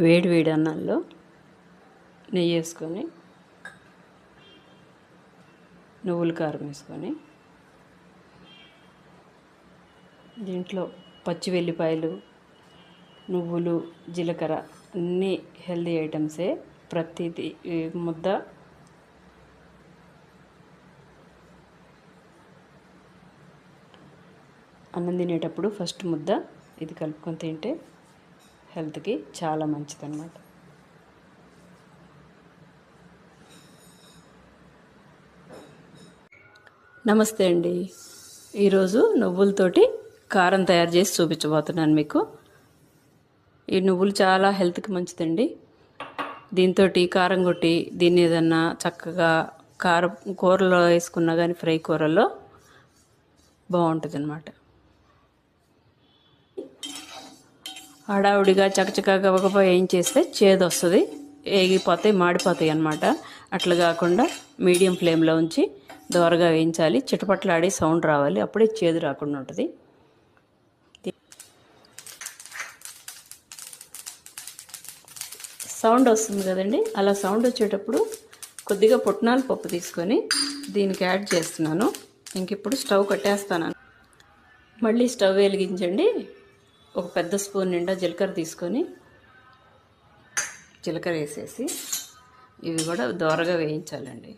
వేడి వేడి అన్నంలో నెయ్యి వేసుకొని నువ్వుల కారం వేసుకొని దీంట్లో పచ్చి వెల్లిపాయలు, నువ్వులు, జీలకర్ర అన్నీ హెల్దీ ఐటమ్సే. ప్రతిదీ ముద్ద అన్నం తినేటప్పుడు ఫస్ట్ ముద్ద ఇది కలుపుకొని తింటే హెల్త్కి చాలా మంచిదన్నమాట. నమస్తే అండి. ఈరోజు నువ్వులతోటి కారం తయారు చేసి చూపించబోతున్నాను మీకు. ఈ నువ్వులు చాలా హెల్త్కి మంచిదండి. దీంతో కారం కొట్టి దీన్ని ఏదన్నా చక్కగా కారం కూరలో వేసుకున్నా కానీ ఫ్రై కూరల్లో బాగుంటుంది అన్నమాట. హడావుడిగా చకచకా ఒక ఏం చేస్తే చేదు వస్తుంది, ఏగిపోతాయి, మాడిపోతాయి అన్నమాట. అట్లా కాకుండా మీడియం ఫ్లేమ్లో ఉంచి దోరగా వేయించాలి. చిటపట్లాడి సౌండ్ రావాలి, అప్పుడే చేదు రాకుండా ఉంటుంది. సౌండ్ వస్తుంది కదండి, అలా సౌండ్ వచ్చేటప్పుడు కొద్దిగా పుట్నాల పప్పు తీసుకొని దీనికి యాడ్ చేస్తున్నాను. ఇంక ఇప్పుడు స్టవ్ కట్టేస్తాను. మళ్ళీ స్టవ్ వెలిగించండి. ఒక పెద్ద స్పూన్ నిండా జీలకర్ర తీసుకొని జీలకర్ర వేసేసి ఇవి కూడా దోరగా వేయించాలండి.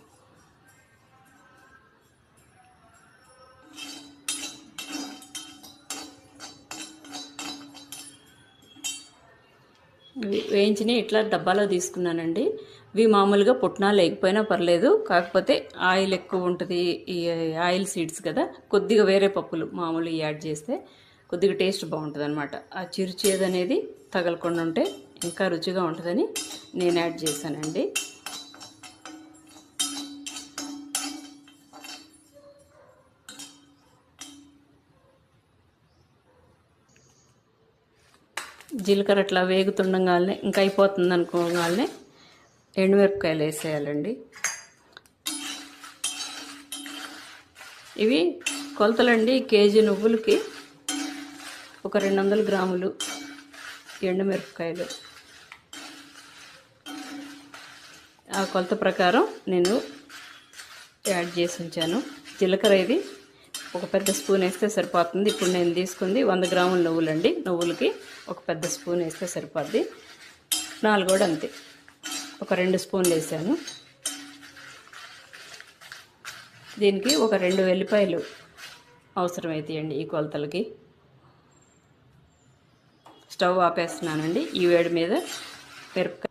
వేయించినవి ఇట్లా డబ్బాలో తీసుకున్నానండి. ఇవి మామూలుగా పుట్నాలు లేకపోయినా పర్లేదు, కాకపోతే ఆయిల్ ఎక్కువ ఉంటుంది. ఈ ఆయిల్ సీడ్స్ కదా, కొద్దిగా వేరే పప్పులు మామూలు యాడ్ చేస్తే కొద్దిగా టేస్ట్ బాగుంటుంది అనమాట. ఆ చిరుచేదు అనేది తగలకుండా ఉంటే ఇంకా రుచిగా ఉంటుందని నేను యాడ్ చేశానండి. జీలకర్ర అట్లా వేగుతుండగానే ఇంకా అయిపోతుంది అనుకోగానే ఎండుమిరపకాయలు వేసేయాలండి. ఇవి కొలతలండి. కేజీ నువ్వులకి ఒక 200 గ్రాములు ఎండుమిరపకాయలు. ఆ కొలత ప్రకారం నేను యాడ్ చేసి ఉంచాను. జీలకర్ర ఇది ఒక పెద్ద స్పూన్ వేస్తే సరిపోతుంది. ఇప్పుడు నేను తీసుకుంది 100 గ్రాముల నువ్వులండి. నువ్వులకి ఒక పెద్ద స్పూన్ వేస్తే సరిపోద్ది. 4 కూడా అంతే, ఒక 2 స్పూన్లు వేసాను. దీనికి ఒక 2 వెల్లిపాయలు అవసరమవుతాయండి ఈ కొలతలకి. స్టవ్ ఆపేస్తున్నానండి ఈ వేడి మీద. మిరపకాయ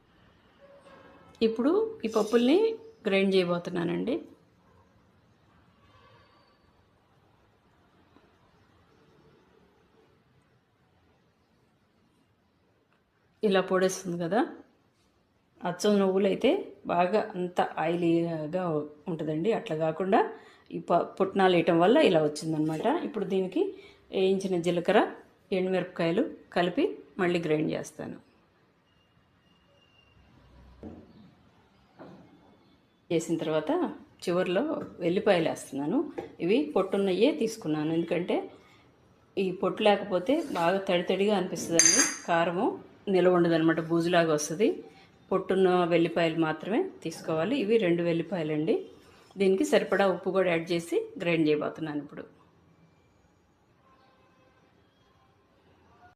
ఇప్పుడు ఈ పప్పుల్ని గ్రైండ్ చేయబోతున్నానండి. ఇలా పొడేస్తుంది కదా. అచ్చం నువ్వులు అయితే బాగా అంత ఆయిలీగా ఉంటుందండి. అట్లా కాకుండా ఈ పుట్నాలు వేయటం వల్ల ఇలా వచ్చిందనమాట. ఇప్పుడు దీనికి వేయించిన జీలకర్ర, ఎండుమిరపకాయలు కలిపి మళ్ళీ గ్రైండ్ చేస్తాను. చేసిన తర్వాత చివరిలో వెల్లిపాయలు వేస్తున్నాను. ఇవి పొట్టున్నయే తీసుకున్నాను, ఎందుకంటే ఈ పొట్టు లేకపోతే బాగా తడితడిగా అనిపిస్తుందండి. కారము నిలవ ఉండదనమాట, బూజులాగా వస్తుంది. పొట్టున్న వెల్లిపాయలు మాత్రమే తీసుకోవాలి. ఇవి 2 వెల్లిపాయలండి. దీనికి సరిపడా ఉప్పు కూడా యాడ్ చేసి గ్రైండ్ చేయబోతున్నాను ఇప్పుడు.